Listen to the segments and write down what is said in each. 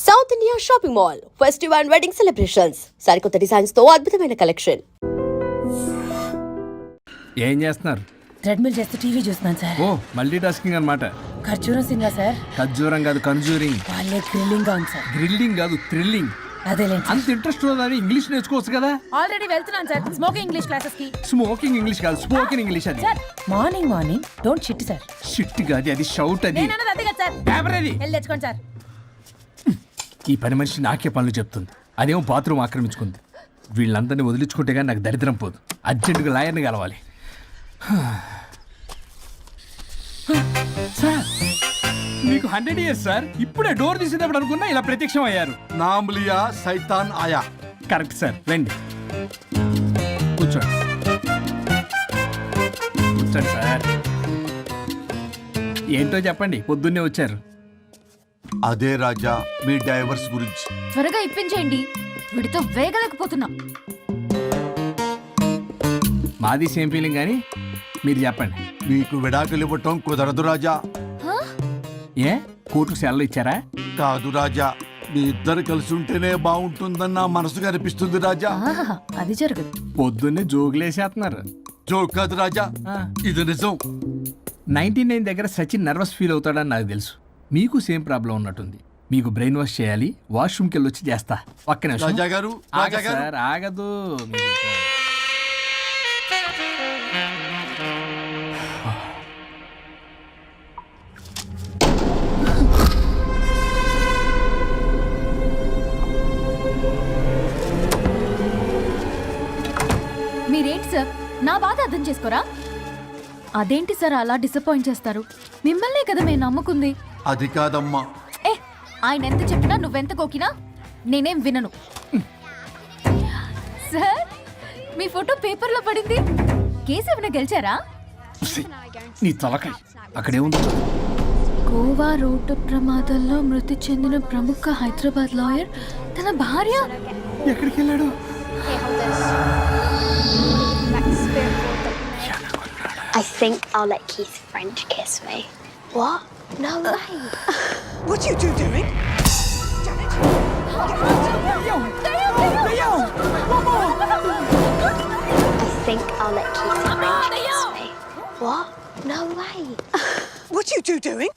South India shopping mall festival and wedding celebrations సరికొత్త designs తో అద్భుతమైన కలెక్షన్. ఏం చేస్తున్నారు? ట్రెడ్మిల్ చేస్తూ టీవీ చూస్తున్నాను సార్. ఓ మల్టీ టాస్కింగ్ అనమాట. ఖర్జూరం సినిమా సార్. ఖర్జూరం కాదు కన్జూరింగ్. వాళ్ళే థ్రిల్లింగ్ గా ఉంది సార్. గ్రిల్లింగ్ కాదు థ్రిల్లింగ్. అదేలేండి. అంత ఇంట్రెస్ట్ ఉందని ఇంగ్లీష్ నేర్చుకోవచ్చు కదా. ఆల్రెడీ వెళ్తున్నాను సార్ స్మోకింగ్ ఇంగ్లీష్ క్లాసెస్ కి. స్మోకింగ్ ఇంగ్లీష్ కాదు స్పోకెన్ ఇంగ్లీష్ అది. Sir morning don't shit sir. Shit కాదు అది షౌట్ అది. నేను అన్నది అదే కదా సార్. పేపర్ అది. వెళ్ళి తెచ్చుకోండి సార్. ఈ పని మనిషి నాకే పనులు చెప్తుంది. అదేమో బాత్రూమ్ ఆక్రమించుకుంది. వీళ్ళందరినీ వదిలించుకుంటే కానీ నాకు దరిద్రం పోదు. అర్జెంటుగా లాయర్ని కలవాలి. సార్ మీకు 100 years సార్. ఇప్పుడే డోర్ తీసేటప్పుడు అనుకున్నా ఇలా ప్రత్యక్షం అయ్యారు. नाम लिया शैतान आया. Correct sir. రండి కూర్చోండి. కూర్చోండి సార్. ఏంటో చెప్పండి, పొద్దున్నే వచ్చారు. అదే రాజా మీ డైవర్స్ గురించి. త్వరగా ఇప్పించేయండి, వీడితో వేగలేకపోతున్నా. మాది సేమ్ ఫీలింగ్ కానీ మీరు చెప్పండి. మీకు విడాకులు ఇవ్వటం కుదరదు రాజా. ఏ కోర్టుకు సెలవు ఇచ్చారా? కాదు రాజా, మీ ఇద్దరు కలిసి ఉంటేనే బాగుంటుందన్న మనసుకు అనిపిస్తుంది రాజా. ఆహాహా, అది జరగదు. పొద్దున్నే జోగులేసేస్తున్నారు. జోక్ కాదు రాజా, ఇది నిజం. 99 దగ్గర సచిన్ నర్వస్ ఫీల్ అవుతాడని నాకు తెలుసు. మీకు సేమ్ ప్రాబ్లం ఉన్నట్టుంది. మీకు బ్రెయిన్ వాష్ చేయాలి. వాష్రూమ్కి వెళ్ళి వచ్చి చేస్తా. ఒక్క నిమిషం. రాజా గారు, రాజా ఆగదు గారు. సార్ ఆగదు. మీరేంటి సార్ నా బాధ అర్థం చేసుకోరా? అదేంటి సార్ అలా డిసప్పాయింట్ చేస్తారు? మిమ్మల్నే కదా మేము నమ్ముకుంది. అది కాదమ్మా. ఏ ఆయన ఎంత చెప్పినా నువ్వెంత కోకినా నేనేం వినను. సార్ మీ ఫోటో పేపర్లో పడింది. కేసు ఏమైనా గెలిచారా? నీ తలకాయ అక్కడే ఉంది. గోవా రోడ్డు ప్రమాదంలో మృతి చెందిన ప్రముఖ హైదరాబాద్ లాయర్ తన భార్య ఎక్కడికి వెళ్ళాడు? I think I'll let Keith French kiss me. What? No way. What are you two doing? Janet! I think I'll let Keith French kiss me. What? No way. What are you two doing?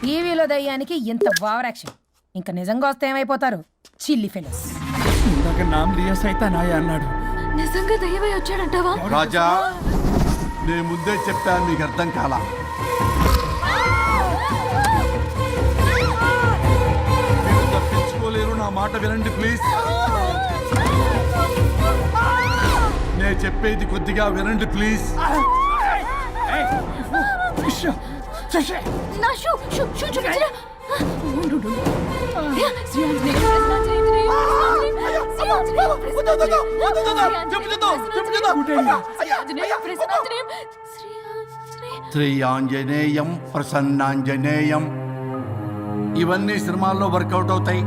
టీవీలో దయ్యానికి ఇంత over action. ఇంకా నిజంగా వస్తే ఏమైపోతారు? చిల్లి fellows. ఇందాక నామ్ లియా సైతాన్ ఆయా అన్నాడు. నిజంగా దయ్యమై వచ్చాడంటావా? రాజా నేను ముందే చెప్పాను, మీకు అర్థం కాలా. మీరు తప్పించుకోలేరు, నా మాట వినండి ప్లీజ్. నేను చెప్పేది కొద్దిగా వినండి ప్లీజ్. నా షూ చూపించరా? శ్రీ ఆంజనేయం ప్రసన్నాంజనేయం. ఇవన్నీ సినిమాల్లో వర్కౌట్ అవుతాయి,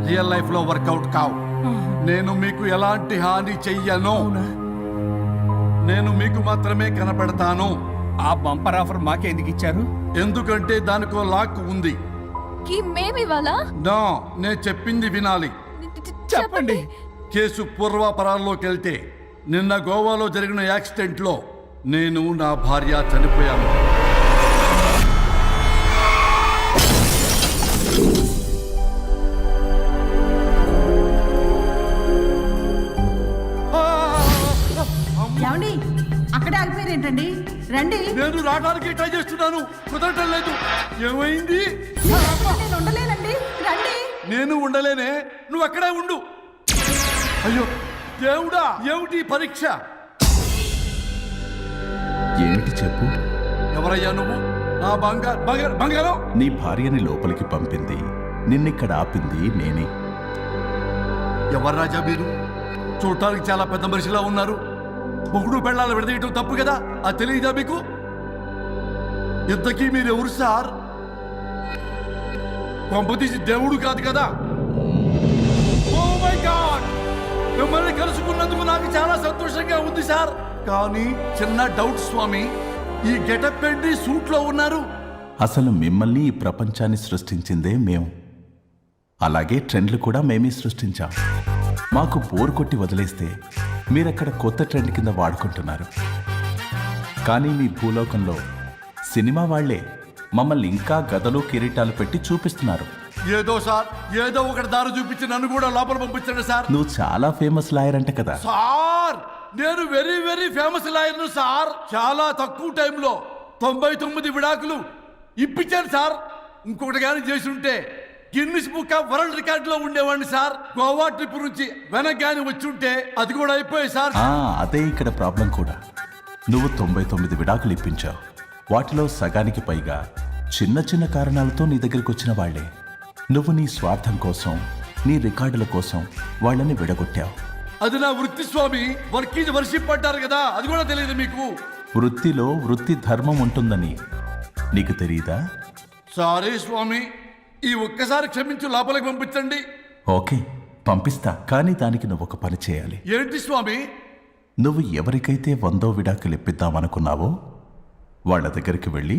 రియల్ లైఫ్ లో వర్కౌట్ కావు. నేను మీకు ఎలాంటి హాని చెయ్యను. నేను మీకు మాత్రమే కనపడతాను. ఆ బంపర్ ఆఫర్ మాకే ఎందుకు ఇచ్చారు? ఎందుకంటే దానికో లాక్ ఉంది. మేమివాలా? నో, నేను చెప్పింది వినాలి. చెప్పండి. కేసు పూర్వాపరాల్లోకి వెళ్తే నిన్న గోవాలో జరిగిన యాక్సిడెంట్ లో నేను నా భార్య చనిపోయాను. ఏమండి అక్కడే ఆగిపోయారు ఏంటండి? రండి. నేను రావడానికి ట్రై చేస్తున్నాను, కుదరటం లేదు. ఏమైంది? నేను ఉండలేనండి, రండి. నేను ఉండలేనే, నువ్వు అక్కడే ఉండు. అయ్యో దేవుడా, ఏమిటి పరీక్ష? ఏమిటి చెప్పు? ఎవరయ్యా నువ్వు? నా బంగారం. నీ భార్యని లోపలికి పంపింది, నిన్నిక్కడ ఆపింది నేనే. ఎవరు రాజా మీరు? చూడటానికి చాలా పెద్ద మనిషిలా ఉన్నారు. మొగుడు పెళ్ళాలు విడదీయటం తప్పు కదా, అది తెలియదా మీకు? ఇంతకీ మీరు ఎవరు సార్? పంపతీసి దేవుడు కాదు కదా? ఓ మై గాడ్, మిమ్మల్ని కలుసుకున్నందుకు నాకు చాలా సంతోషంగా ఉంది సార్. కానీ చిన్న డౌట్ స్వామి, ఈ గెటప్ ఏంటి సూట్ లో ఉన్నారు? అసలు మిమ్మల్ని ఈ ప్రపంచాన్ని సృష్టించిందే మేము. అలాగే ట్రెండ్లు కూడా మేమే సృష్టించాం. మాకు బోర్ కొట్టి వదిలేస్తే మీరక్కడ కొత్త ట్రెండ్ కింద వాడుకుంటున్నారు. కానీ మీ భూలోకంలో సినిమా వాళ్లే మమ్మల్ని ఇంకా గదలు కిరీటాలు పెట్టి చూపిస్తున్నారు. ఏదో సార్, ఏదో ఒకటి దారి చూపించి నన్ను కూడా లోపల పంపించండి సార్. నువ్వు చాలా ఫేమస్ లాయర్ అంట కదా. సార్ నేను వెరీ వెరీ ఫేమస్ లాయర్ను సార్. చాలా తక్కువ టైంలో 99 విడాకులు ఇప్పించాను సార్. ఇంకొకటి కానీ చేసి ఉంటే గిన్నిస్ బుక్ ఆఫ్ వరల్డ్ రికార్డులో ఉండేవాడిని సార్. గోవా ట్రిప్ నుంచి వెనక్ కానీ వచ్చి ఉంటే అది కూడా అయిపోయాయి సార్. అదే ఇక్కడ ప్రాబ్లం కూడా. నువ్వు 99 విడాకులు ఇప్పించావు. వాటిలో సగానికి పైగా చిన్న చిన్న కారణాలతో నీ దగ్గరికి వచ్చిన వాళ్లే. నువ్వు నీ స్వార్థం కోసం, నీ రికార్డుల కోసం వాళ్ళని విడగొట్టావు. అది నా వృత్తి స్వామి. వర్క్ ఈజ్ వర్షిప్ అంటారు కదా, అది కూడా తెలియదు మీకు. వృత్తిలో వృత్తి ధర్మం ఉంటుందని నీకు తెలియదా? సారీ స్వామి, ఈ ఒక్కసారి క్షమించు, లోపలికి పంపించండి. ఓకే, పంపిస్తా. కానీ దానికి నువ్వు ఒక పని చేయాలి. ఏంటి స్వామి? నువ్వు ఎవరికైతే 100వ విడాకులు ఇప్పిద్దామనుకున్నావో వాళ్ళ దగ్గరికి వెళ్ళి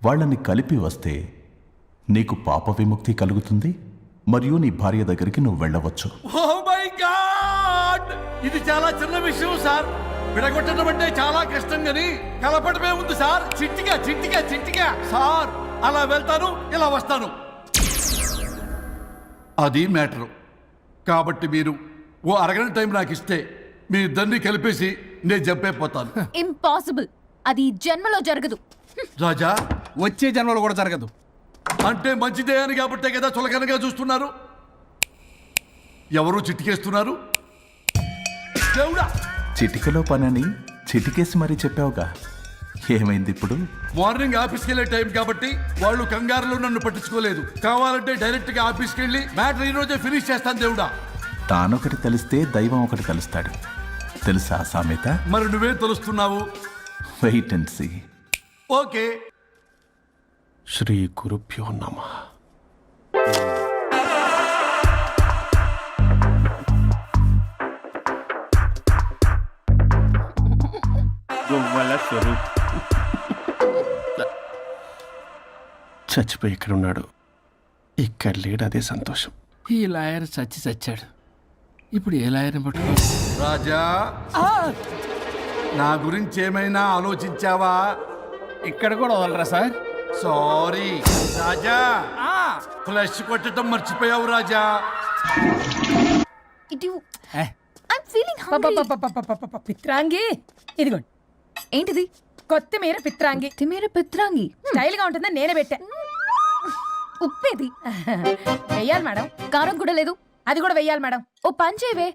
వాళ్ళని కలిపి వస్తే నీకు పాప విముక్తి కలుగుతుంది. మరియు నీ భార్య దగ్గరికి నువ్వు వెళ్ళవచ్చు. ఓ మై గాడ్, ఇది చాలా చిన్న విషయం సార్. విడగొట్టడం అంటే చాలా కష్టం గని కలపడమే ఉంది సార్. చిట్టిగా చిట్టిగా చిట్టిగా సార్. అలా వెళ్తాను, ఇలా వస్తాను. అది మ్యాటరు. కాబట్టి మీరు ఓ అరగంట టైం నాకు ఇస్తే మీ ఇద్దరిని కలిపేసి నేను జంపైపోతాను. ఇంపాసిబుల్. అది ఈ జన్మలో జరగదు. రాజా, వచ్చే జన్మలో కూడా జరగదు. అంటే మంచిదే అని కాబట్టే కదా చులకనగా చూస్తున్నారు. ఎవరు చిట్టికేస్తున్నారు? దేవుడా, చిటికలో పనని చిటికేసి మరీ చెప్పావుగా. ఏమైంది ఇప్పుడు? మార్నింగ్ ఆఫీస్కి వెళ్ళే టైం కాబట్టి వాళ్ళు కంగారులో నన్ను పట్టించుకోలేదు. కావాలంటే డైరెక్ట్ గా ఆఫీస్కి వెళ్ళి మ్యాటర్ ఈ రోజే ఫినిష్ చేస్తాను. దేవుడా, తానొకటి తెలిస్తే దైవం ఒకటి కలుస్తాడు. తెలుసా సామెత? మరి నువ్వే తెలుస్తున్నావు. Wait and see. Okay. Shri గురుభ్యో నమః. గొవ్వల స్వరూప్ చచ్చిపోయి ఇక్కడ ఉన్నాడు. ఇక్కడ లేడు, అదే సంతోషం. ఈ లాయర్ చచ్చాడు. ఇప్పుడు ఏ లాయర్ని పట్టుకో? రాజా, నా గురించి ఏమైనా ఆలోచించావా? ఇక్కడ కూడా వదలరా సార్? సారీ రాజా, ఫ్లష్ కొట్టడం మర్చిపోయావు రాజా. ఇటు ఏ, ఐమ్ ఫీలింగ్ హంగ్రీ. పిత్రాంగి ఇదిగోండి. ఏంటిది? కొత్తిమీర పిత్రాంగి. తిమేర పిత్రాంగి. స్టైల్ గా ఉంటుందని నేనే పెట్టా. ఉప్పేది? వెయ్యాలి మేడం. కారం కూడా లేదు. అది కూడా వెయ్యాలి మేడం. ఓ పంచేవే.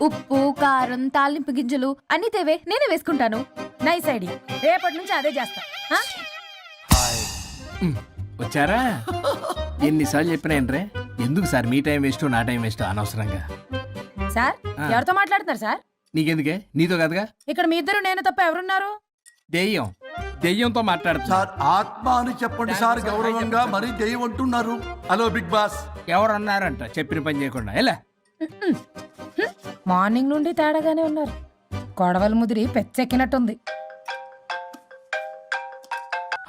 ఉప్పు, కారం, తాలింపు గింజలు అన్ని తేవే, నేనే వేసుకుంటాను. Nice idea. రేపటి నుంచి అదే చేస్తా. ఆ? వచ్చారా? ఎన్నిసార్లు చెప్పినాయండ్రే, ఎందుకు సార్ మీ టైం వేస్ట్ నా టైం వేస్ట్ అనవసరంగా? సార్, ఎవరితో మాట్లాడుతున్నారు సార్? నీకెందుకే? నీతో కదగా. ఇక్కడ మీ ఇద్దరు నేను తప్ప ఎవరున్నారు? దెయ్యంతో మాట్లాడుతా. సార్, ఆత్మ అని చెప్పండి సార్, గౌరవంగా. మరీ దెయ్యం అంటున్నారు. Hello big boss. ఎవరు అన్నారంట చెప్పిన పని చేయకుండా? ఎలా? మార్నింగ్ నుండి తేడాగానే ఉన్నారు. కొడవల ముదిరి పెచ్చెక్కినట్టుంది.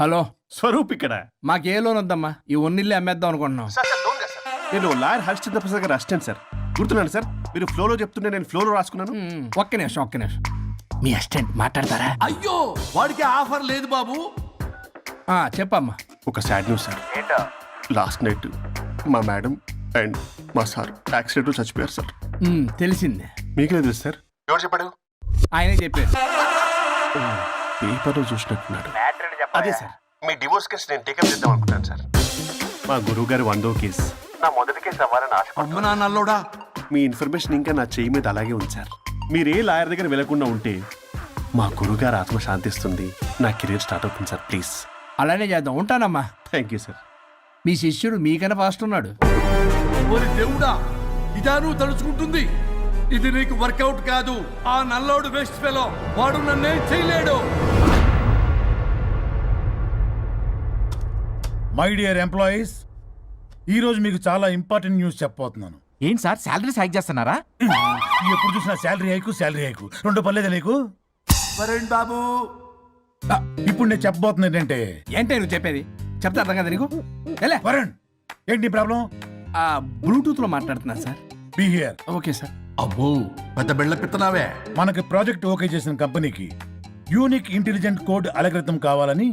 హలో, స్వరూప్ ఇక్కడ. మాకే లోన్ వద్దమ్మా, ఈ ఒన్నిల్లే అమ్మేద్దాం అనుకుంటున్నాం. నేను లాయర్ హరిశ్చంద్ర ప్రసాద్ గారు అసిస్టెంట్ సార్. గుర్తున్నాను సార్, మీరు ఫ్లోలో చెప్తుంటే నేను ఫ్లోలో రాసుకున్నాను. ఒక్క నిమిషం. మీ అసిస్టెంట్ మాట్లాడతారా? అయ్యో, వాడికి ఆఫర్ లేదు బాబు. చెప్పమ్మా. ఒక sad news sir. Last night మా మేడం అండ్ మా సార్ యాక్సిడెంట్ చచ్చిపోయారు సార్. తెలిసిందే. మీకే తెలుసు సార్. ఎవరు చెప్పాడు? ఆయనే చెప్పారు. పేపర్లో చూసినట్టున్నాడు. అదే సార్, మీ డివోర్స్ కేసు నేను టేకప్ చేద్దాం అనుకుంటాను సార్. మా గురువు గారు 100వ కేసు నా మొదటి కేసు అవ్వాలని ఆశ. అమ్మ నా నల్లోడా, మీ ఇన్ఫర్మేషన్ ఇంకా నా చెయ్యి మీద అలాగే ఉంది సార్. మీరు ఏ లాయర్ దగ్గర వెళ్లకుండా ఉంటే మా గురుగారు ఆత్మ శాంతిస్తుంది, నా కెరీర్ స్టార్ట్ అవుతుంది సార్. ప్లీజ్ అలానే చేద్దాం. ఉంటానమ్మా. Thank you sir. మీ శిష్యుడు మీకన్నా ఫాస్ట్ ఉన్నాడు. ఓరి దేవుడా, ఇదా నువ్వు తలుచుకుంటుంది? ఇది నీకు వర్కౌట్ కాదు. ఆ నల్లోడు వేస్ట్ ఫెలో, వాడు నన్నేం చేయలేడు. మై డియర్ ఎంప్లాయీస్, ఈరోజు మీకు చాలా ఇంపార్టెంట్ న్యూస్ చెప్పబోతున్నాను. ఏంటి సార్, శాలరీస్ హైక్ చేస్తున్నారా? ఎప్పుడు చూసినా శాలరీ హైకు రెండు పర్లేదా నీకు? వరుణ్ బాబు, ఇప్పుడు నేను చెప్పబోతున్నా ఏంటంటే, ఏంటే నువ్వు చెప్పేది? చెప్తా అర్థం కదా నీకు ఎలా వరుణ్ ఏంటి నీ ప్రాబ్లం? బ్లూటూత్లో మాట్లాడుతున్నా sir. Be here. Okay sir. అబ్బో పెద్ద బిళ్ళ పిత్తనావే. మనకి ప్రాజెక్ట్ ఓకే చేసిన కంపెనీకి యూనిక్ ఇంటెలిజెంట్ కోడ్ అలకృతం కావాలని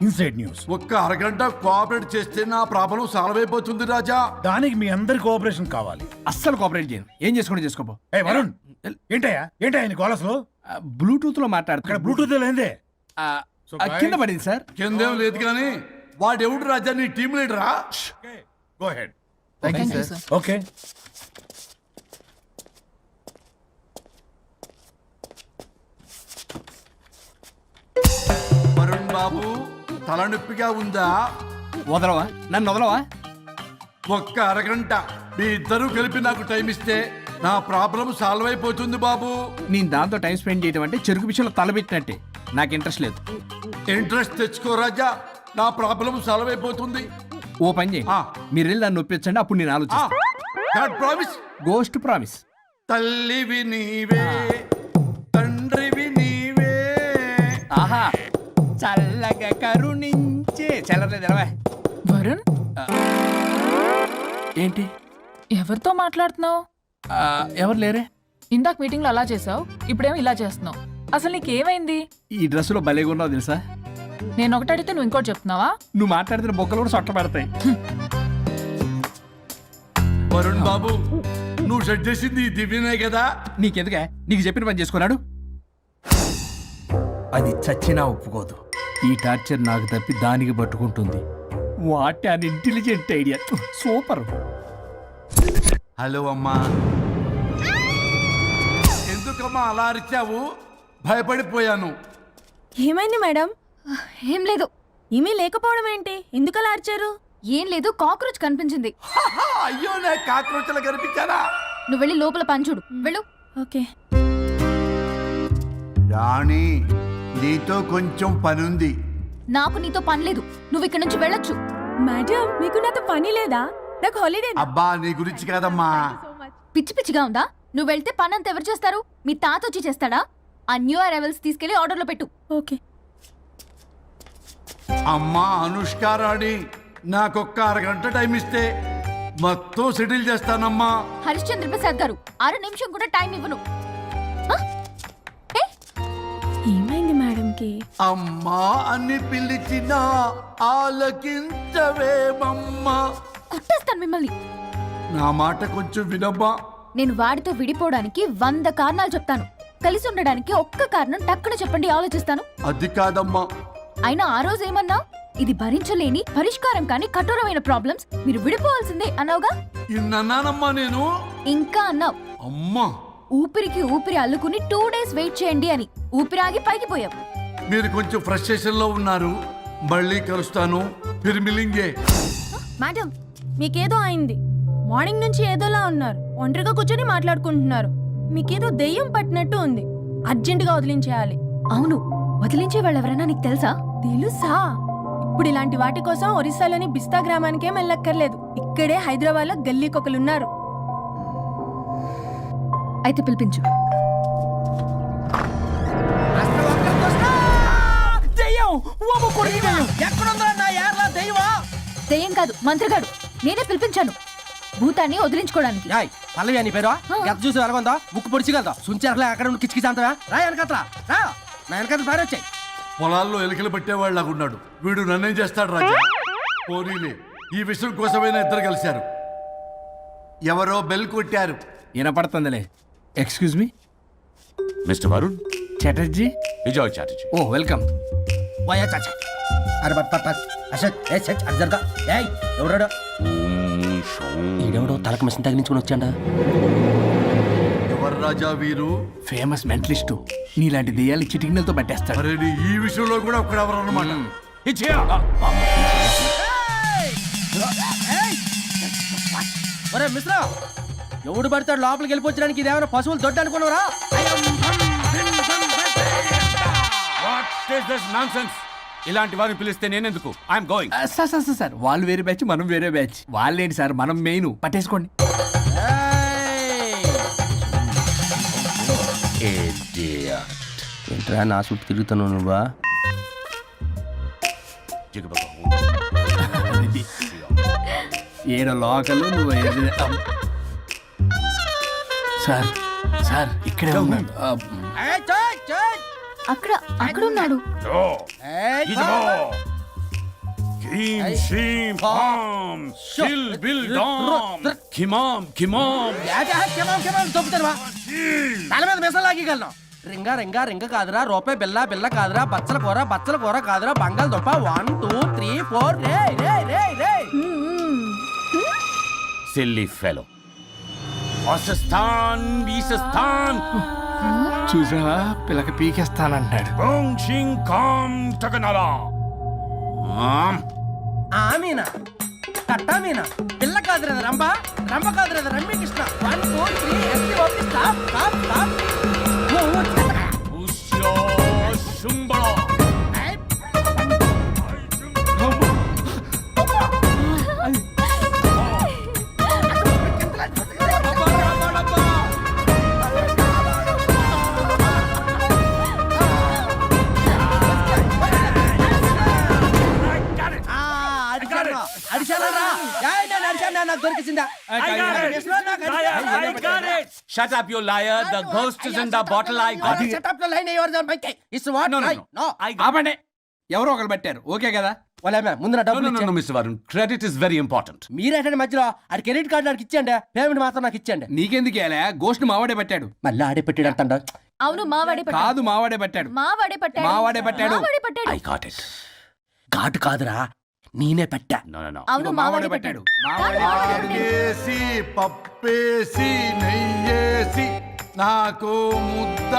ఇన్సైడ్ న్యూస్. ఒక్క అరగంట కోఆపరేట్ చేస్తే నా ప్రాబ్లం సాల్వ్ అయిపోతుంది రాజా. దానికి మీ అందరి కోఆపరేషన్ కావాలి. అస్సలు కోఆపరేట్ చేయను. ఏం చేసుకోండి చేసుకోపో. ఏ వరుణ్ ఏంటయ్యా నీ కాలర్స్లో? బ్లూటూత్లో ఇక్కడ మాట్లాడుతున్నా. బ్లూటూత్ లేదే. So, కింద పడింది సార్. కిందేం లేదు కానీ వాడెవడు రాజా నీ టీం లీడరా? Go head. Thank you sir. Okay. Varun బాబు తలనొప్పిగా ఉందా? వదలవా? నన్ను వదలవా? ఒక్క అరగంట మీ ఇద్దరు కలిపి నాకు టైం ఇస్తే నా ప్రాబ్లం సాల్వ్ అయిపోతుంది బాబు. నేను దాంతో టైం స్పెండ్ చేయడం అంటే చెరుకు విషయంలో తలబెట్టినట్టే. నాకు ఇంట్రెస్ట్ లేదు. ఇంట్రెస్ట్ తెచ్చుకో రాజా, నా ప్రాబ్లం సాల్వ్ అయిపోతుంది. ఓ పని చేయండి, మీరు వెళ్ళి దాన్ని నొప్పించండి, అప్పుడు నేను ఆలోచిస్తాను. ప్రామిస్. Ghost promise. తల్లివి నీవే తండ్రివి నీవే. ఆహా చల్లగా కరుణించే చల్లలేదు ఎలవా. వరుణ్, ఏంటి ఎవరితో మాట్లాడుతున్నావు? ఎవరు లేరే? ఇందాక మీటింగ్లో అలా చేసావు, ఇప్పుడేమో ఇలా చేస్తున్నావు. అసలు నీకేమైంది? ఈ డ్రెస్సులో భలేగా ఉన్నావు తెలుసా. నేను ఒకటి అడిగితే నువ్వు ఇంకోటి చెప్తున్నావా? నువ్వు మాట్లాడితే బొక్కలు కూడా సొట్ట పడతాయి. వరుణ్ బాబు నువ్వు సెట్ చేసింది ఈ దివ్యనే కదా. నీకెందుకే? నీకు చెప్పిన పని చేసుకున్నాడు. అది చచ్చినా ఒప్పుకోదు. ఈ టార్చర్ నాకు తప్పి దానికి పట్టుకుంటుంది. What an intelligent idea. Super. Hello అమ్మా. ఎందుకమ్మా అలా అరిచావు? భయపడిపోయాను. ఏమైంది మేడం? ఏం లేదు. ఏమీ లేకపోవడం ఏంటి? ఎందుకు అలా అరిచారు? ఏం లేదు, కాక్రోచ్ కనిపించింది. అయ్యో నాకు కాక్రోచ్లు కనిపించారా? నువ్వు వెళ్ళి లోపల పని చూడు. వెళ్ళు. ఓకే. రాణి నీతో కొంచెం పనుంది. నాకు నీతో పని లేదు. నువ్వు ఇక్కడ నుంచి వెళ్ళొచ్చు. మేడం మీకు నాతో పని లేదా? నాకు హాలిడే. అబ్బా నీ గురించి కాదమ్మా. పిచ్చి పిచ్చిగా ఉందా? నువ్వు వెళ్తే పని అంతా ఎవరు చేస్తారు? మీ తాత వచ్చి చేస్తాడా? ఆ న్యూ అరైవల్స్ తీసుకెళ్లి ఆర్డర్లో పెట్టు. ఓకే. అమ్మా అనుష్క రాణి నాకొక్క అరగంట టైం ఇస్తే మొత్తం సెటిల్ చేస్తానమ్మా. హరిశ్చంద్ర ప్రసాద్ గారు 6 నిమిషం కూడా టైం ఇవ్వను. ఏమైంది మేడంకి? అమ్మా అని పిలిచిన ఆలకించవేమమ్మా. కొట్టేస్తాను మిమ్మల్ని. నా మాట కొంచెం వినమ్మా. నేను వాడితో విడిపోవడానికి 100 కారణాలు చెప్తాను. కలిసి ఉండడానికి ఒక్క కారణం టక్కున చెప్పండి, ఆలోచిస్తాను. అది కాదమ్మా. అయినా ఆ రోజు ఏమన్నా? ఇది భరించలేని పరిష్కారం కాని కఠోరమైన ప్రాబ్లమ్స్, మీరు విడిపోవాల్సిందే అన్నావుగా. ఇన్నానమ్మా నేను. ఇంకా అన్నావు. అమ్మా ఊపిరికి ఊపిరి అల్లుకుని 2 days వెయిట్ చేయండి అని. ఊపిరాగి పైకి పోయావు. మీరు కొంచెం ఫ్రస్ట్రేషన్ లో ఉన్నారు. మళ్ళీ కలుస్తాను. ఫిర్మిలింగే. మేడం మీకేదో అయింది. మార్నింగ్ నుంచి ఏదోలా ఉన్నారు. ఒంటరిగా కూర్చొని మాట్లాడుకుంటున్నారు. మీకేదో దెయ్యం పట్టినట్టు ఉంది. అర్జెంటుగా వదిలించేయాలి. అవును, వదిలించే వాళ్ళు ఎవరైనా నీకు తెలుసా? తెలుసా? ఇప్పుడు ఇలాంటి వాటి కోసం ఒరిస్సాలోని బిస్తా గ్రామానికేం వెళ్ళక్కర్లేదు. ఇక్కడే హైదరాబాద్ లో గల్లీకొకలున్నారు. అయితే పిలిపించు. దెయ్యం కాదు, మంత్రిగాడు. నేనే పిలిపించాను భూతాన్ని వదిలించుకోవడానికి. పల్లవి అని పేరు ఎంత చూసి వెలగొందా ముక్కు పొడిచిగలదా సుంచరలే అక్కడ కిచకిచ అంతవా రా వెనకత్రా రా నా వెనకత్ర పేరు వచ్చాయి. పొలాల్లో ఎలికలు పట్టేవాళ్ళు లాగున్నాడు వీడు. నన్నేం చేస్తాడు రాజా? పోనీలే, ఈ విషయం కోసమైనా ఇద్దరు కలిశారు. ఎవరో బెల్ కొట్టారు. వినపడుతుందిలే. Excuse me mister Varun Chatterjee. Vijay Chatterjee. Oh welcome. వయా చాచా అరే బట్ అసత్ ఏ సచ్ అర్జర్గా ఏయ్ ఎవరాడు? ఈడెవడో తలకు మిషన్ తగిలించుకుని వచ్చాడా? ఎవరు రాజా వీరు? Famous mentalist. నీలాంటి దెయ్యాలు చిటికినలతో పట్టేస్తాడు. అరే నీ ఈ విషయంలో కూడా ఒకడెవరు అన్నమాట. ఒరే మిశ్రా, ఎవడు పడతాడు లోపలికి వెళ్ళిపోవడానికి? ఇదేమైనా పశువులు దొడ్డు అనుకున్నారా? ఇలాంటి వారిని పిలిస్తే నేనెందుకు? I'm going. సార్ వాళ్ళు వేరే బ్యాచ్, మనం వేరే బ్యాచ్. వాళ్ళేంటి సార్, మనం మెయిన్. పట్టేసుకోండి. ఏంట్రా నా చుట్టూ తిరుగుతున్నావు నువ్వా? ఏడ లోకల్ నువ్వు సార్ సార్ ఇక్కడే ఉన్నాడు అక్కడ అక్కడ ఉన్నాడు. తల మీద మిసం లాగగలను. రింగా రింగా రింగ కాదురా, రూపాయి బిల్ల బిల్ల కాదురా, బచ్చల కూర కాదురా, బంగాళదుంప 1 2 3 4 రే రే రే రే. Silly fellow. వాసస్థాన్ వీసస్థాన్ చూసావా పిల్లకి పీకేస్తానంటాడు. ఓం షిం కాం తగనలా. మీనా కట్టా మీనా పిల్ల కాదురా రంభ, రంభ కాదురా రమ్మి Krishna. 1 2 3 S T O P stop stop stop. ఉస్యో శుంబళ. Shut up, you liar. The ghost is in the bottle. I got it. No, no, no. ఆపండి, ఎవరో ఒకరు పెట్టారు ఓకే కదా. ముందు No, no, no, Mr. Varun. Credit is very important. మీరేటండి మధ్యలో ఆడి credit card నాకు ఇచ్చేయండి, పేమెంట్ మాత్రం నాకు ఇచ్చేయండి. నీకెందుకు ఇవ్వాలా? గోష్ట్ మావాడే పెట్టాడు. మళ్ళీ ఆడే పెట్టాడు అంటాడు. అవును మావాడే పట్టాడు. కాదు మావాడే పెట్టాడు. మావాడే పట్టాడు. మావాడే పట్టాడు. మావాడే పట్టాడు. I got it. ఘాటు కాదురా, నేనే పెట్టా. No, no, no. అవును మావాడే పట్టాడు. ఆడిగేసి పప్పేసి నెయ్యేసి నాకు ముద్ద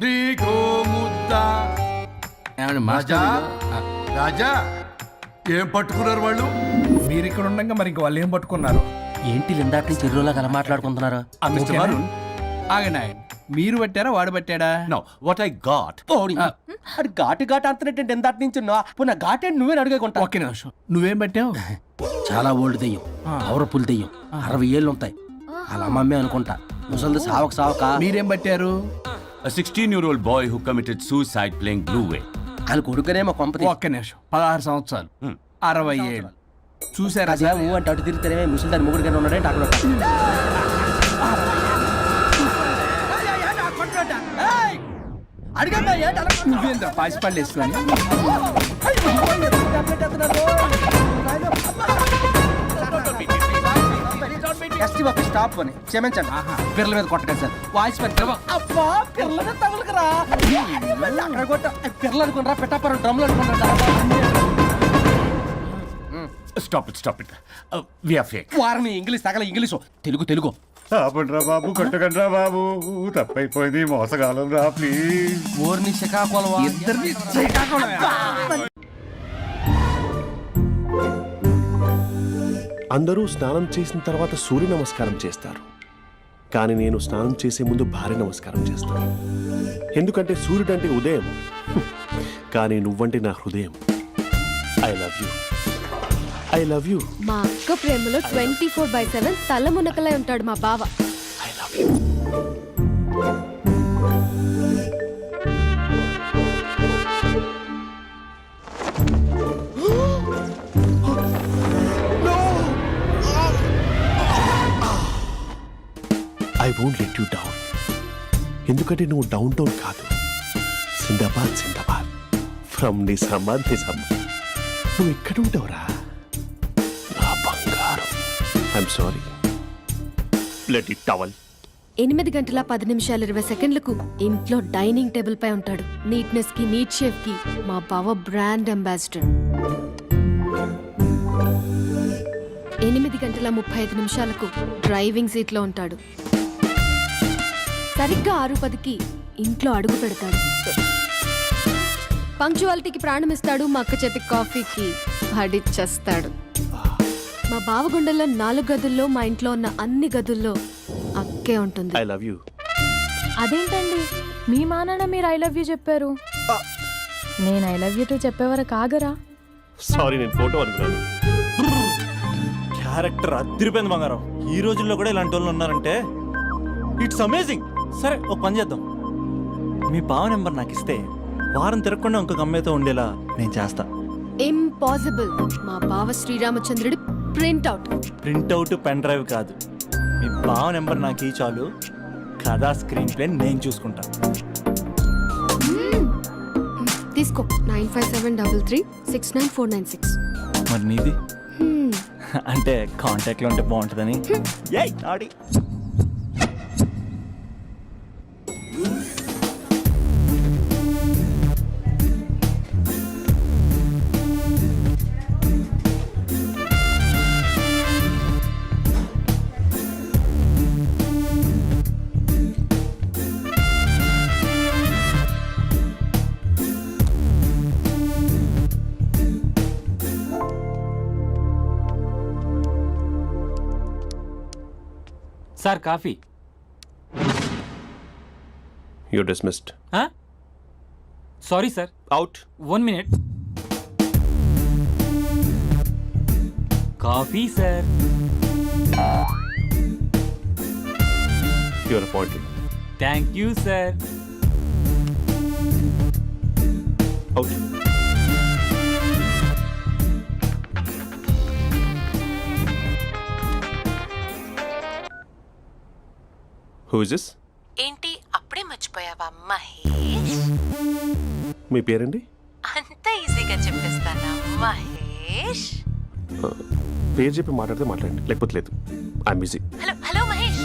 నీకో ముద్ద. ఏమండి రాజా మాస్టర్, రాజా ఏం పట్టుకున్నారు వాళ్ళు? మీరు ఇక్కడ ఉండగా మరి ఇంక వాళ్ళు ఏం పట్టుకున్నారు? ఏంటి లిందాటి నుంచి ఎర్రోలా కల మాట్లాడుకుంటున్నారు? Mr. ఓకేనా? Varun. ఆగండి ఆగండి, మీరు పెట్టారా వాడు పెట్టాడా? No, what I got. అది ఘాటు ఘాటు అంతనేటండి ఎందాటి నుంచి నా ఘాటు నువ్వే అడుగుకుంటా. ఒక్క నిమిషం, నువ్వేం పెట్టావు? చాలా ఓల్డ్ దెయ్యం, పవర్ఫుల్ దెయ్యం, 60 ఏళ్ళు ఉంటాయి. అలా మమ్మీ అనుకుంటా. ముసలిది సావక మీరేం పట్టారు? A 16-year-old boy who committed suicide playing Blue Whale. వాళ్ళ కొడుకునేమో కొంపతి. ఒక్క నిమిషం, 16 సంవత్సరాలు, 60 ఏళ్ళు. చూసారా అదే సార్? అంటే అటు తిరిగితేనే ముసలి దాని ముగ్గురు ఉన్నాడంటే అక్కడ నువ్వేంద్ర పాసిపళ్ళు వేసుకొని స్టాప్ అని క్షమించండి. పిల్లల మీద కొట్టకండి సార్. వాయిస్ అబ్బా పిల్లల మీద తగులుకురా. అక్కడ కొట్ట పిల్లలు అనుకున్నారా, పెట్టాపరం డ్రమ్లు అనుకున్నారా? Stop it. We are fake. వారిని ఇంగ్లీష్ తగల ఇంగ్లీషు తెలుగు. ఆపండ్రా బాబు, కొట్టకండ్రా బాబు, తప్పైపోయింది, మోసగాలం రా ప్లీజ్. ఊరిని శ్రీకాకుళం ఇద్దరిని శ్రీకాకుళమే. అందరూ స్నానం చేసిన తర్వాత సూర్య నమస్కారం చేస్తారు, కానీ నేను స్నానం చేసే ముందు భార్య నమస్కారం చేస్తాను. ఎందుకంటే సూర్యుడు అంటే ఉదయం, కానీ నువ్వంటే నా హృదయం. I love you. మా అక్క ప్రేమలో 24/7 తల మునకలై ఉంటాడు మా బావ. I love you. I won't let you down. ఎందుకంటే నువ్వు డౌన్ టౌన్ కాదు, జిందాబాద్ ఫ్రమ్ నిజామాబాద్. నువ్వు ఇక్కడ ఉంటావురా నా బంగారం. I'm sorry. Let it towel. 8 గంటల 10 నిమిషాలు 20 సెకండ్లకు ఇంట్లో డైనింగ్ టేబుల్ పై ఉంటాడు. నీట్నెస్ కి నీట్ షేఫ్ కి మా బావ బ్రాండ్ అంబాసిడర్. 8 గంటల 35 నిమిషాలకు డ్రైవింగ్ సీట్ లో ఉంటాడు. సరిగ్గా 6:10కి ఇంట్లో అడుగు పెడతాడు. పంక్చువాలిటీకి ప్రాణం ఇస్తాడు. మా అక్క చేతి కాఫీకి పడిచ్చేస్తాడు. మా బావ గుండెల్లో 4 గదుల్లో, మా ఇంట్లో ఉన్న అన్ని గదుల్లో అక్కే ఉంటుంది. I love you. అదేంటండి మీ మా నాన్న మీరు ఐ లవ్ యూ చెప్పారు, నేను ఐ లవ్ యూ టు చెప్పేవరకు ఆగరా? సారీ, నేను ఫోటో అనుకున్నాను. క్యారెక్టర్ అదిరిపోయింది బంగారం. ఈ రోజుల్లో కూడా ఇలాంటి వాళ్ళు ఉన్నారంటే ఇట్స్ అమేజింగ్. సరే ఒక పని చేద్దాం, మీ బావ నెంబర్ నాకు ఇస్తే వారం తిరగకుండా ఇంకొక అమ్మాయితో ఉండేలా నేను చేస్తా. ఇంపాసిబుల్. మా బావ శ్రీరామచంద్రుడి ప్రింట్అవుట్. ప్రింట్అవుట్ పెన్ డ్రైవ్ కాదు, మీ బావ నెంబర్ నాకు ఈ చాలు, కథా స్క్రీన్ ప్లే నేను చూసుకుంటా. తీసుకో. 9573369496. మరి నీది? అంటే కాంటాక్ట్లో ఉంటే బాగుంటుందని. ఏయ్ నాడి. Sir coffee. You dismissed. Sorry sir. Out. 1 minute. Coffee sir. Your appointed. Thank you sir. Out. Who is this? ఏంటి అప్పుడే మర్చిపోయావా మహేష్? మీ పేరండి? అంత ఈజీగా చెప్పేస్తానా మహేష్? పేరు చెప్పి మాట్లాడితే మాట్లాడండి, లేకపోతే లేదు. I'm busy. Hello hello Mahesh.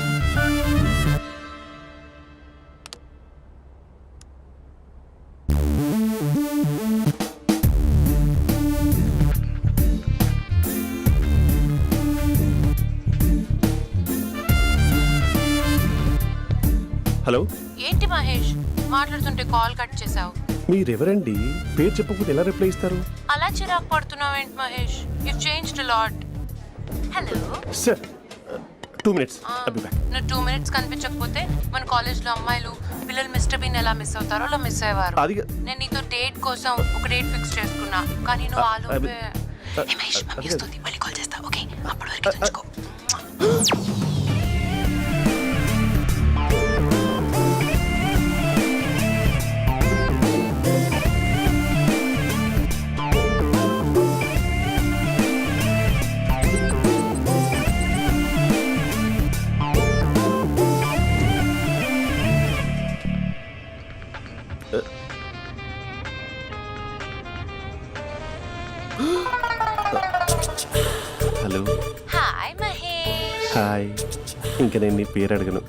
Hello. ఏంటి మహేష్ మాట్లాడుతుంటే కాల్ కట్ చేసావు? మీరెవరండి? పేరు చెప్పకపోతే ఎలా రిప్లై ఇస్తారు? అలా చిరాకు పడుతున్నావేంటి Mahesh? You changed lot. Hello sir 2 minutes. I'll be back. నువ్వు 2 minutes కనిపించకపోతే మన కాలేజ్లో అమ్మాయిలు పిల్లలు మిస్టర్ బీన్ ఎలా మిస్ అవుతారో అలా మిస్ అయ్యేవారు. అది నేను నీతో డేట్ కోసం ఒక డేట్ ఫిక్స్ చేసుకున్నా, కానీ నువ్వు ఆలోపే. మహేష్ మమ్మీ వస్తుంది, మళ్ళీ కాల్ చేస్తా. ఓకే, అప్పటి వరకు ఉంచుకో. హలో. హాయ్ మహేష్. హాయ్. ఇంకా నేను నీ పేరు అడగను,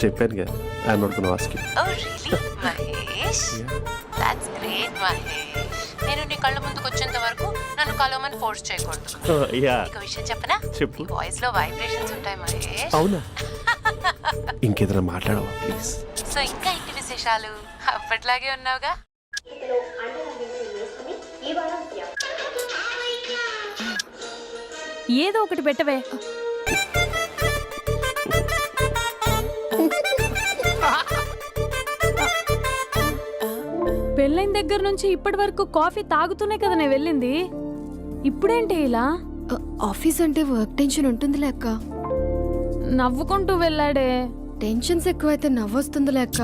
చెప్పానుగా. I'm not gonna ask you. Oh really Mahesh? That's great Mahesh. నేను నీ కళ్ళ ముందుకు వచ్చేంత వరకు నన్ను కలవమని ఫోర్స్ చేయకూడదు. యా. నీకు విషయం చెప్పనా? చెప్పు. నీ వాయిస్ లో వైబ్రేషన్స్ ఉంటాయి మహేష్. అవునా? ఇంకేదైనా మాట్లాడవా ప్లీజ్? సో ఇంకా ఇంటి విశేషాలు అప్పట్లాగే ఉన్నావుగా? ఏదో ఒకటి పెట్టవే. పెళ్ళైన దగ్గర నుంచి ఇప్పటి వరకు కాఫీ తాగుతూనే కదా నేను వెళ్ళింది. ఇప్పుడేంటి ఇలా? ఆఫీస్ అంటే వర్క్ టెన్షన్ ఉంటుందిలే అక్క. నవ్వుకుంటూ వెళ్ళాడే. టెన్షన్స్ ఎక్కువైతే నవ్వొస్తుందిలే అక్క.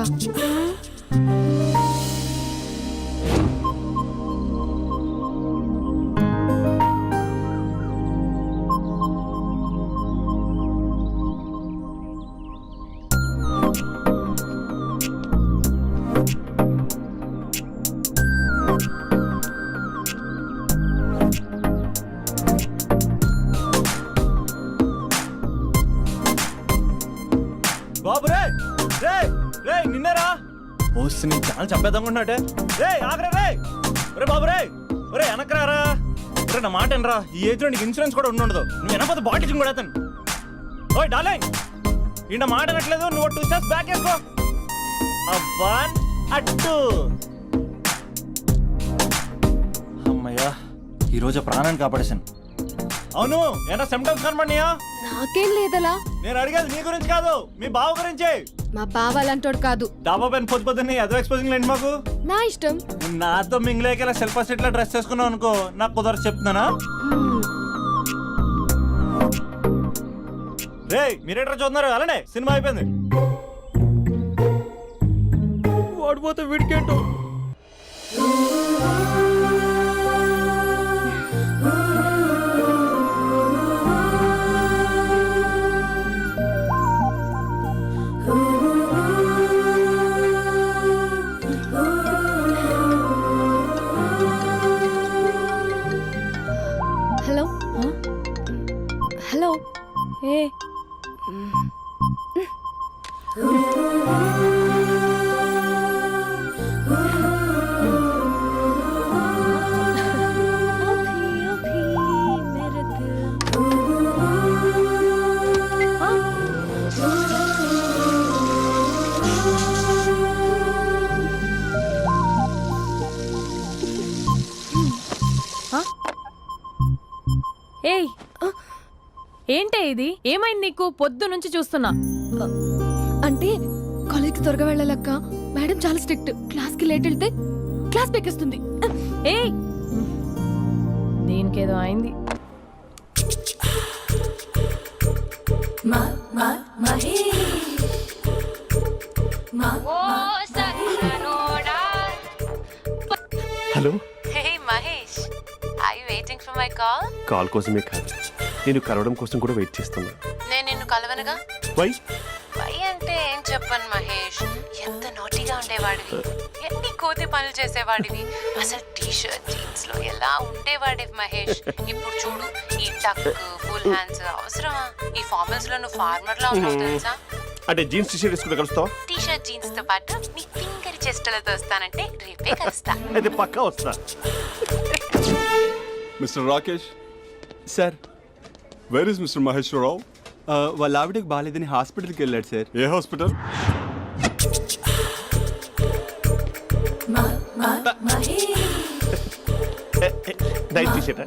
బాబు రే రే రే నిన్నరా వస్తు నీ ఛానల్ చంపేద్దామన్నట్టే. రే ఆగరా రే. ఒరే బాబు రే, ఒరే వెనకరారా. ఒరే నా మాట అనరా, ఈ ఏజ్ లో నీకు ఇన్సూరెన్స్ కూడా ఉండదు. నువ్వు వెనకపోతే బాటిల్ కూడా అతను. ఓయ్ డార్లింగ్, ఈయన మాట అనట్లేదు. నువ్వు 2 steps బ్యాక్ వేసుకో. అబ్బా అట్టు. అమ్మయ్యా, ఈరోజు ప్రాణాన్ని కాపాడేశాను. అవును, ఏనా సిమ్టమ్స్ కనబడినాయా? నాకేం లేదలా. నేను అడిగేది మీ గురించి కాదు, మీ బావ గురించి. మా బావ అలాంటోడు కాదు. డాబా పైన పొద్దున్నే అదో ఎక్స్పోజింగ్ లేండి మాకు. నా ఇష్టం. నాతో మింగిలేక సెల్ఫ్ సెట్ లా డ్రెస్ చేసుకున్నావు అనుకో, నాకు కుదరదు చెప్తున్నానా? రే మీరేట్రా చూస్తున్నారు? అలానే సినిమా అయిపోయింది. వాడిపోతే వీడికేంటో. హలో హలో ఏ ఏయ్ ఏంటే ఇది ఏమైంది నీకు పొద్దు నుంచి చూస్తున్నా అంటే కాలేజ్కి త్వరగా వెళ్ళాలక్క మేడం చాలా స్ట్రిక్ట్ క్లాస్కి లేట్ వెళ్తే క్లాస్ పెక్కిస్తుంది ఏయ్ దీనికేదో అయింది hello hey Mahesh I waiting for my call call కోసమే కాదు నేను కలవడం కోసం కూడా వెయిట్ చేస్తున్నా. నేను నిన్ను కలవనుగా వై వై అంటే ఏం చెప్పను మహేష్ ఎంత నోటిగా ఉండేవాడివి ఎన్ని కోతి పనులు చేసేవాడివి అసలు టీ షర్ట్ జీన్స్ లో ఎలా ఉండేవాడివి మహేష్ ఇప్పుడు చూడు ఈ టక్ ఫుల్ హ్యాండ్స్ అవసరమా ఈ ఫార్మల్స్ లో నువ్వు ఫార్మర్ లా ఉన్నావు తెలుసా అంటే జీన్స్ టీషర్ట్ వేసుకుని కలుస్తావా? టీ షర్ట్ జీన్స్ తో పాటు నీ ఫింగర్ చెస్టలతో వస్తానంటే రేపే కలుస్తా అయితే పక్కా వస్తా. Mister Rakesh sir where is mister Maheswararao? వాళ్ళ ఆవిడకి బాగాలేదని హాస్పిటల్కి వెళ్ళాడు సార్. ఏ హాస్పిటల్? నైట్ టీషర్ట్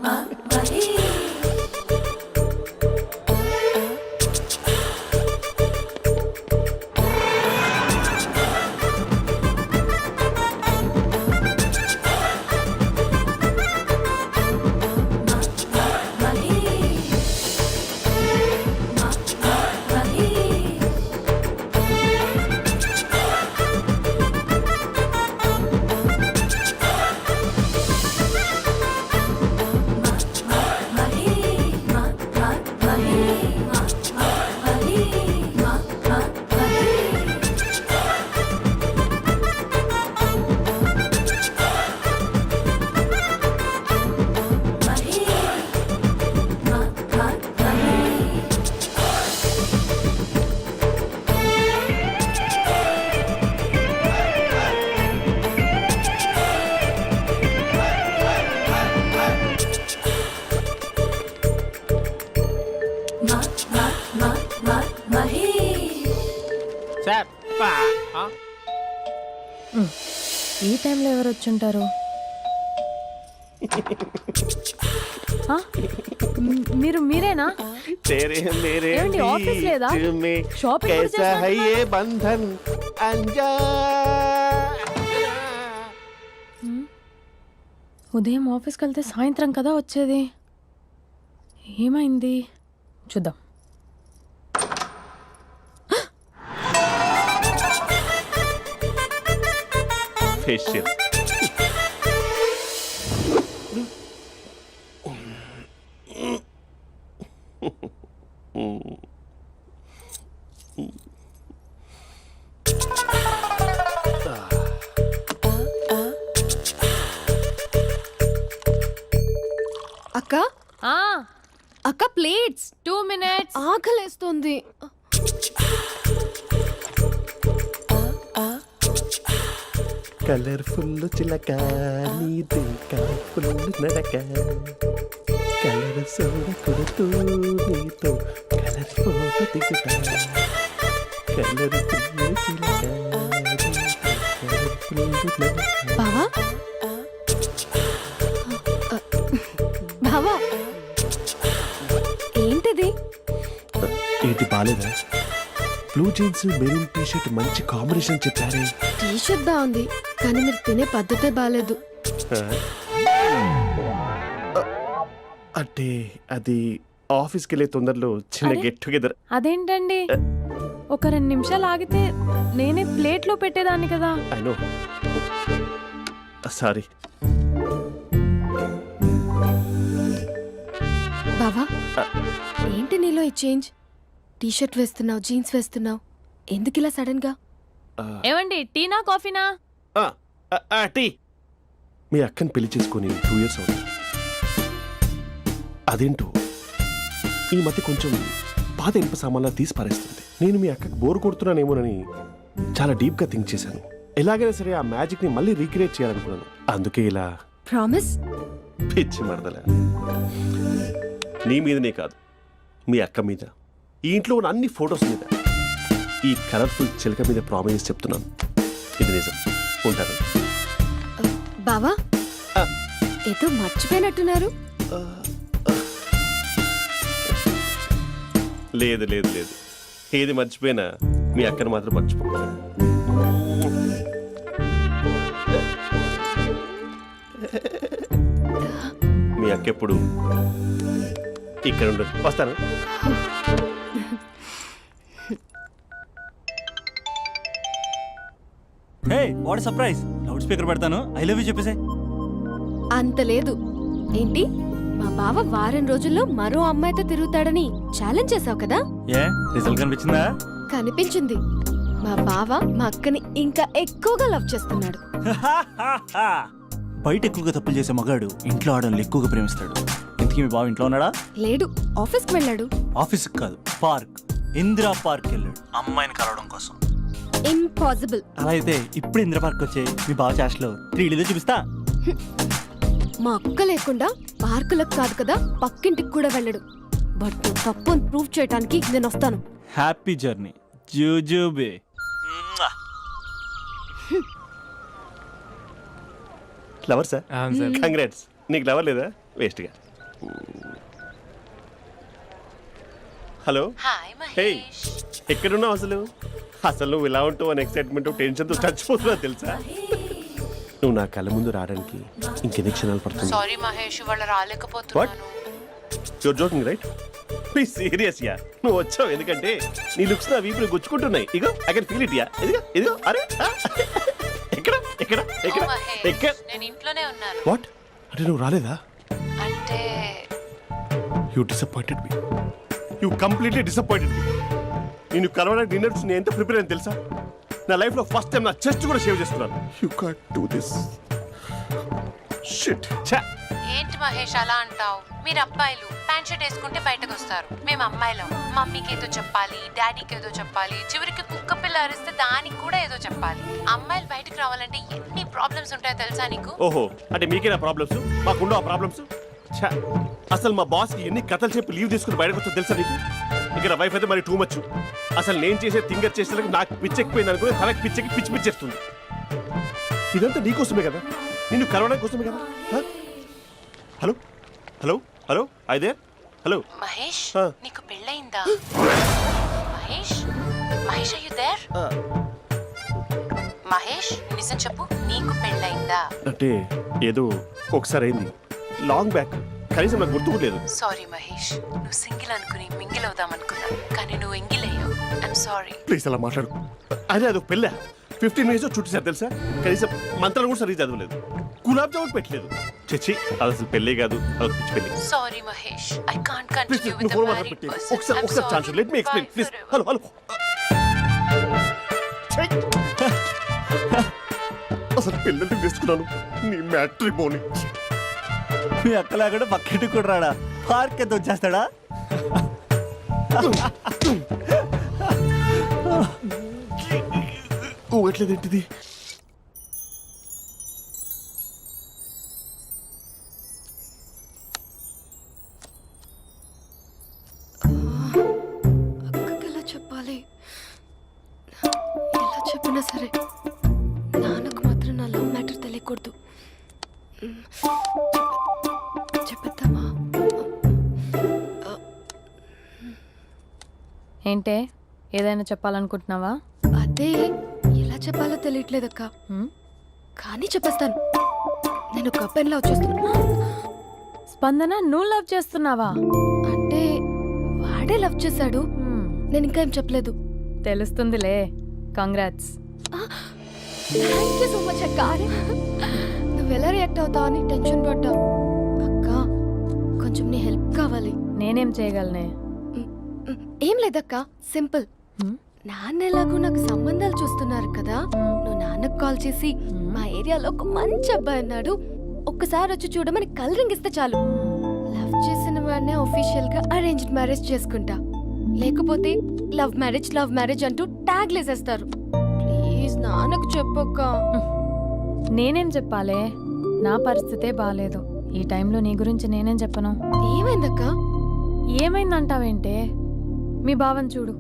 ఈ టైంలో ఎవరు వచ్చుంటారు మీరేనా ఏమండి, ఆఫీస్ లేదా? షాపింగ్ కూడా చేస్తున్నట్టున్నారు. ఉదయం ఆఫీస్కి వెళ్తే సాయంత్రం కదా వచ్చేది ఏమైంది చూద్దాం ఫేషియల్ అక్క అక్క ప్లేట్స్ 2 minutes ఆకలేస్తుంది. కలర్ఫుల్ చిలక నీది కలర్ఫుల్ నడక కలర్ సోడ కొడుతూ నీతో కలర్ ఫోటో దిగుతా కలర్ఫుల్ చిలక బావా బావా ఏంటిది? ఏంటి బాలేదా? Blue jeans maroon T shirt మంచి కాంబినేషన్ చెప్పారే. టీ షర్ట్ బాగుంది కానీ మీరు తినే పద్ధతే బాలేదు. అంటే అది ఆఫీస్కి వెళ్ళే తొందరలో చిన్న గెట్ టుగెదర్. అదేంటండి ఒక 2 నిమిషాలు ఆగితే నేనే ప్లేట్లో పెట్టేదాన్ని కదా. I know sorry. బావా ఏంటి నీలో ఈ చేంజ్? టీ షర్ట్ వేస్తున్నావు, జీన్స్ వేస్తున్నావు, ఎందుకు ఇలా సడన్ గా? ఏమండి టీనా కాఫీనా? టీ. మీ అక్కని పెళ్లి చేసుకొని 2 years అవుతుంది. అదేంటో ఈ మధ్య కొంచెం పాత ఇనుప సామాన్లా తీసి పారేస్తుంది. నేను మీ అక్కకి బోర్ కొడుతున్నానేమోనని చాలా డీప్గా థింక్ చేశాను. ఎలాగైనా సరే ఆ మ్యాజిక్ని మళ్ళీ రీక్రియేట్ చేయాలనుకున్నాను. అందుకే ఇలా ప్రామిస్? పిచ్చి మరదల, నీ మీదనే కాదు, మీ అక్క మీద, ఈ ఇంట్లో ఉన్న అన్ని ఫొటోస్ మీద, ఈ కలర్ఫుల్ చిలక మీద ప్రామిస్ చెప్తున్నాను. ఇది నిజం. ఉంటాను. బావా ఏదో మర్చిపోయినట్టున్నారు. లేదు లేదు లేదు, ఏది మర్చిపోయినా మీ అక్కను మాత్రం మర్చిపో. మీ అక్క ఎప్పుడు ఇక్కడ ఉండదు. వస్తాను. Hey what surprise, loud speaker పెడతాను, ఐ లవ్ యూ చెప్పేసే. అంత లేదు. ఏంటి, మా బావ వారం రోజుల్లో మరో అమ్మాయితో తిరుగుతాడని ఛాలెంజ్ చేసావు కదా? ఏ రిజల్ట్ కనిపించిందా? కనిపించింది. మా బావ మా అక్కని ఇంకా ఎక్కువగా లవ్ చేస్తున్నాడు. బయట ఎక్కువగా తప్పులు చేసే మగాడు ఇంట్లో ఆడవాళ్ళు ఎక్కువగా ప్రేమిస్తాడు. ఇంతకీ మీ బావ ఇంట్లో ఉన్నాడా? లేడు, ఆఫీస్కి వెళ్ళాడు. ఆఫీస్కి కాదు, పార్క్, ఇందిరా పార్క్ వెళ్ళాడు అమ్మాయిని కలవడం కోసం. ఇంపాసిబుల్. అలా అయితే ఇప్పుడు ఇందిరా పార్క్ వచ్చే మీ బావ చాష్లో 3Dలో చూపిస్తా. మా అక్క లేకుండా పార్కులకు కాదు కదా, పక్కింటికి కూడా వెళ్ళడు. బట్ నువ్వు తప్పు అని ప్రూవ్ చేయడానికి నేను వస్తాను. హ్యాపీ జర్నీ జూజూబే. Lover sir, congrats. నీకు లవర్ లేదా? వేస్ట్గా. హలో. Hi hey, Mahesh. ఎక్కడున్నావు అసలు? అసలు నువ్వు ఇలా ఉంటావు అని ఎక్సైట్మెంట్ టెన్షన్తో చచ్చిపోతున్నా తెలుసా? నువ్వు నా కళ్ళ ముందు రావడానికి ఇంకెన్ని క్షణాలు పడుతుంది? సారీ మహేష్, ఇవాళ రాలేకపోతున్నాను. Your joking right? Please serious yeah. నువ్వు వచ్చావు ఎందుకంటే నీ లుక్స్ నా వీపుని గుచ్చుకుంటున్నాయి. ఇగో I can feel it yeah. ఇదిగో ఇదిగో. అరే ఎక్కడ ఎక్కడ ఎక్కడ ఎక్కడ? నేను ఇంట్లోనే ఉన్నాను. వాట్ అంటే నువ్వు రాలేదా? అంటే you disappointed me. You completely disappointed me. నేను కలవడానికి డిన్నర్స్ నేను ఎంత ప్రిపేర్ అని తెలుసా? నా లైఫ్లో ఫస్ట్ టైం నా చెస్ట్ కూడా షేవ్ చేస్తున్నాను. You can't do this. Shit. ఏంటి మహేష్ అలా అంటావు? మీరు అబ్బాయిలు ప్యాంట్ షర్ట్ వేసుకుంటే బయటకు వస్తారు. మేము అమ్మాయిలం మమ్మీకి ఏదో చెప్పాలి, డాడీకి ఏదో చెప్పాలి, చివరికి కుక్క పిల్ల అరిస్తే దానికి కూడా ఏదో చెప్పాలి. అమ్మాయిలు బయటకు రావాలంటే ఎన్ని ప్రాబ్లమ్స్ ఉంటాయో తెలుసా నీకు? ఓహో, అంటే మీకేనా ప్రాబ్లమ్స్? మాకుండా ఆ ప్రాబ్లమ్స్? అసలు మా బాస్కి ఎన్ని కథలు చెప్పి లీవ్ తీసుకుని బయటకు వచ్చా తెలుసా నీకు? ఇక్కడ వైఫ్ అయితే మరి టూ మచ్. అసలు నేను చేసే థింగర్ చేసేందుకు నాకు పిచ్చెక్కిపోయింది అనుకుని తనకి పిచ్చెక్కి పిచ్చి పిచ్చేస్తుంది. ఇదంతా నీకోసమే కదా, నిన్ను కలవడానికి కోసమే కదా. హలో హలో హలో అయితే హలో మహేష్, నీకు పెళ్ళయిందా? Mahesh Mahesh are you there? Mahesh నిజం చెప్పు, నీకు పెళ్ళయిందా? అంటే ఏదో ఒకసారి అయింది, లాంగ్ బ్యాక్, కనీసం నాకు గుర్తు కూడా లేదు. సారీ మహేష్, నువ్వు సింగిల్ అనుకుని మింగిల్ అవుదాం అనుకున్నా, కానీ నువ్వు ఎంగిల్ అయ్యావు. I'm sorry. ప్లీజ్ అలా మాట్లాడు. అదే అదొక పెళ్ళ 15 మినిట్స్ చుట్టేసారు తెలుసా? కనీసం మంత్రాలు కూడా సరిగ్గా చదవలేదు, గులాబ్ జామున్ పెట్టలేదు. చచ్చి, అది అసలు పెళ్ళే కాదు, అదొక పిచ్చి పెళ్ళి. Sorry Mahesh, I can't continue with the married person. ఒకసారి chance let me explain please. Hello hello. అసలు పిల్లల్ని తీసుకున్నాను నీ మ్యాట్రీ బోని. మీ అక్కలాగా పక్కింటి కూడా రాడా? పార్క్ ఎంత వచ్చేస్తాడా? ఊగట్లేదేంటిది? అక్కకి ఎలా చెప్పాలి? ఎలా చెప్పినా సరే నాన్నకు మాత్రం నా లవ్ మ్యాటర్ తెలియకూడదు. చెప్పేద్దామా? ఏంటే, ఏదైనా చెప్పాలనుకుంటున్నావా? అదే ఎలా చెప్పాలో తెలియట్లేదక్క, కానీ చెప్పేస్తాను. నేను ఒక అబ్బాయిని లవ్ చేస్తున్నా. స్పందన, నువ్వు లవ్ చేస్తున్నావా? అంటే వాడే లవ్ చేశాడు, నేను ఇంకా ఏం చెప్పలేదు. తెలుస్తుందిలే. Congrats. Thank you so much అక్క. నువ్వు ఎలా రియాక్ట్ అవుతావు అని టెన్షన్ పడ్డావు. అక్క, కొంచెం నీ హెల్ప్ కావాలి. నేనేం చేయగలనే? ఏం లేదక్క, సింపుల్. నాన్న ఎలాగో నాకు సంబంధాలు చూస్తున్నారు కదా, నువ్వు నాన్నకు కాల్ చేసి మా ఏరియాలో ఒక మంచి అబ్బాయి అన్నాడు, ఒక్కసారి వచ్చి చూడమని కలరింగ్ ఇస్తే చాలు. లవ్ చేసిన వాడిని తోనే ఒఫీషియల్ గా అరేంజ్డ్ మ్యారేజ్ చేసుకుంటా. లేకపోతే లవ్ మ్యారేజ్ అంటూ ట్యాగ్ లేసేస్తారు. ప్లీజ్ నాన్నకు చెప్పక్క. నేనేం చెప్పాలే, నా పరిస్థితే బాగాలేదు. ఈ టైంలో నీ గురించి నేనేం చెప్పను. ఏమైందక్క? ఏమైందంటావేంటే, మీ బావని చూడు,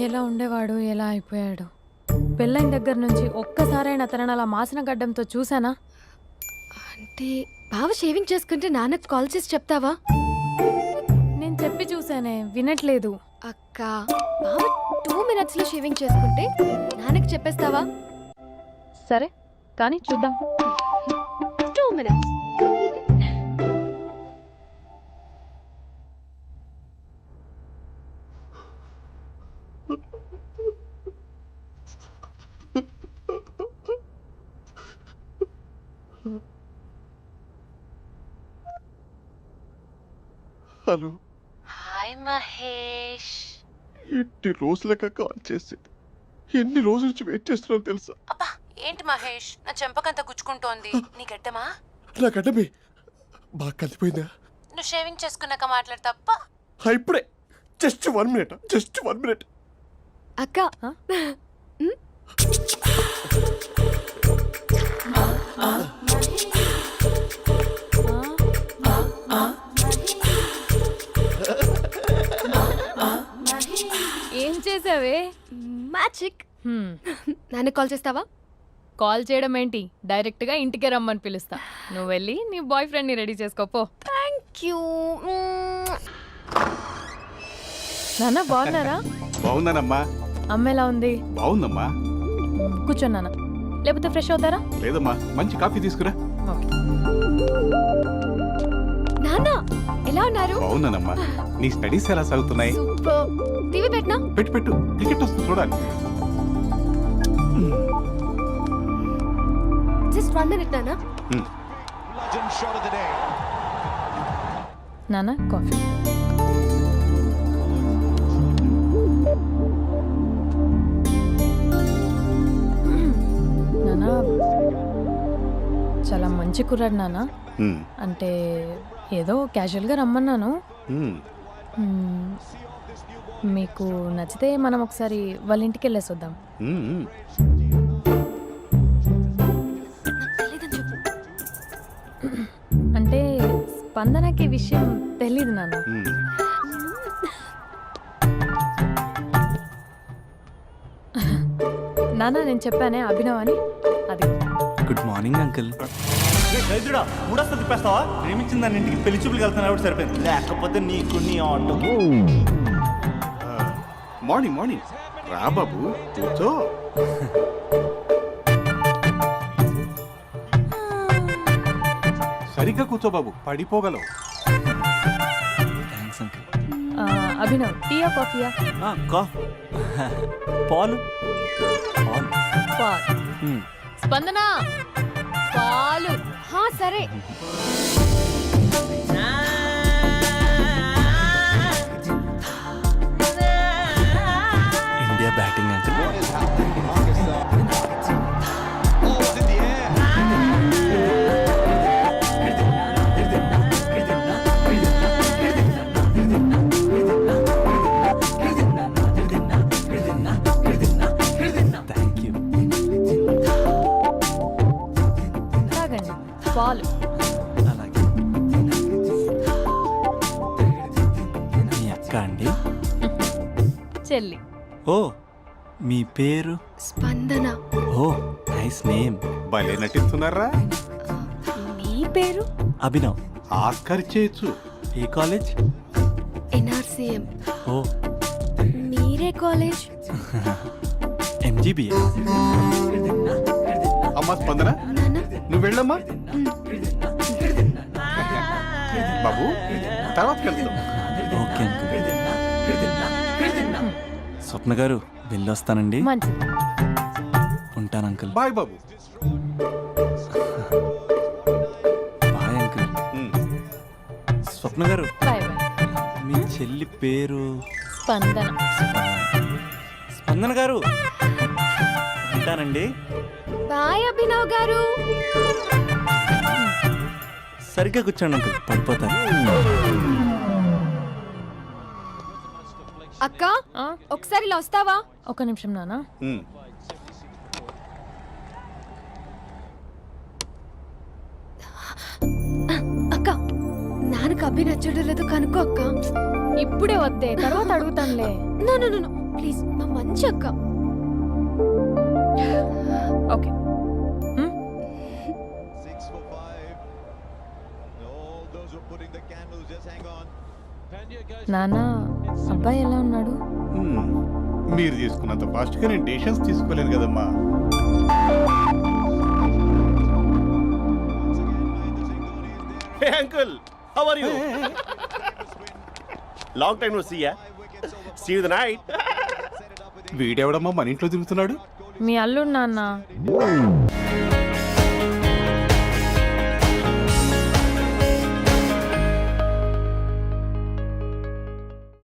ఎలా ఉండేవాడు ఎలా అయిపోయాడు. పెళ్ళైన దగ్గర నుంచి ఒక్కసారైనా తనని అలా మాసిన గడ్డంతో చూసానా? అంటే బావ షేవింగ్ చేసుకుంటే నాన్నకు కాల్ చేసి చెప్తావా? నేను చెప్పి చూసానే, వినట్లేదు. అక్క, బావ 2 minutes లో షేవింగ్ చేసుకుంటే నాన్నకి చెప్పేస్తావా? సరే కానీ చూద్దాం. 2 minutes. Hello, hi Mahesh. ఎన్ని రోజులుగా కాల్ చేసింది. ఎన్ని రోజుల నుంచి వెయిట్ చేస్తున్నావు తెలుసా? అబ్బా ఏంటి మహేష్, నా చెంపకంత గుచ్చుకుంటోంది. నీ గడ్డమా? నా గడ్డమే బాగా కలిపోయిందా? నువ్వు షేవింగ్ చేసుకున్నాక మాట్లాడు తప్ప. ఇప్పుడే జస్ట్ 1 minute. అక్క, ఏం చేసావే? మ్యాజిక్. నాన్నకు కాల్ చేస్తావా? కాల్ చేయడం ఏంటి, డైరెక్ట్ గా ఇంటికే రమ్మని పిలుస్తా. నువ్వు వెళ్ళి నీ బాయ్ ఫ్రెండ్ ని రెడీ చేసుకోపో. Thank you. నాన్న బాగున్నారా? బాగున్నానమ్మా. అమ్మ ఎలా ఉంది? బాగుందమ్మా. కూర్చోన్నానా, లేకపోతే ఫ్రెష్ అవుతారా? లేదమ్మా, మంచి కాఫీ తీసుకురా. నాన్న ఎలా ఉన్నారు? బాగున్నానమ్మా. నీ స్టడీస్ ఎలా సాగుతున్నాయి? సూపర్. టీవీ పెట్టనా? పెట్టు, క్రికెట్ వస్తుంది చూడాలి. జస్ట్ 1 minute నాన్న. నాన్న కాఫీ. నాన్న చాలా మంచి కుర్రాడు నాన్న. అంటే ఏదో క్యాజువల్గా రమ్మన్నాను. మీకు నచ్చితే మనం ఒకసారి వాళ్ళ ఇంటికి వెళ్ళేసి వద్దాం. అంటే స్పందనకి విషయం తెలీదు నాన్న. నాన్న నేను చెప్పానే అభినవ్ అని, అది. Good morning uncle. రైతుడా మూడొస్తా తిప్పేస్తావా? ప్రేమించిన దాని ఇంటికి పెళ్లి చూపులు వెళ్తున్నా సరిపోయింది, లేకపోతే నీకు నీ ఆటో. మార్నింగ్ రా బాబు, కూర్చో. సరిగ్గా కూర్చో బాబు, పడిపోగలవు. Thanks uncle. అభినవ్ టీయా కాఫీయా? పాలు. స్పందన పాలు. సరే. India batting uncle. Thank you. తాగండి పాలు. అలాగే. మీ అక్క అండి? చెల్లి. ఓ, మీ పేరు? స్పందన. ఓ, నైస్ నేమ్. భలే నటిస్తున్నారా? మీ పేరు? అభినవ్. ఆస్కార్ చేయొచ్చు. ఏ కాలేజ్? NRCM. ఓ, మీరే కాలేజ్? MGBA. అమ్మా స్పందన, నువ్వు వెళ్ళమ్మా. బాబు తర్వాత వెళ్తాం. Okay uncle. స్వప్న గారు వెళ్ళొస్తానండి. మంచిది. ఉంటాను అంకుల్. బాయ్ బాబు. Bye uncle. స్వప్న గారు, బాయ్ బాయ్. మీ చెల్లి పేరు? స్పందన. స్పందన గారు ఉంటానండి. బాయ్ అభినవ్ గారు. సరిగ్గా కూర్చోండి అంకుల్ పడిపోతారు. అక్క ఒకసారి ఇలా వస్తావా? ఒక నిమిషం నానా. అక్క నాన్నకు అబ్బి నచ్చడం లేదు కనుక్కో అక్క. ఇప్పుడే వద్దే, తర్వాత అడుగుతానులే. నో ప్లీజ్, మా మంచి అక్క. ఓకే. నానా, అబ్బాయి ఎలా ఉన్నాడు? మీరు తీసుకున్నంత ఫాస్ట్గా నేను డెసిషన్స్ తీసుకోలేను కదమ్మా. Hey uncle, how are you? Long time no see, yeah? See you the night. వీడెవడమ్మా మన ఇంట్లో తిరుగుతున్నాడు? మీ అల్లుడు నాన్న.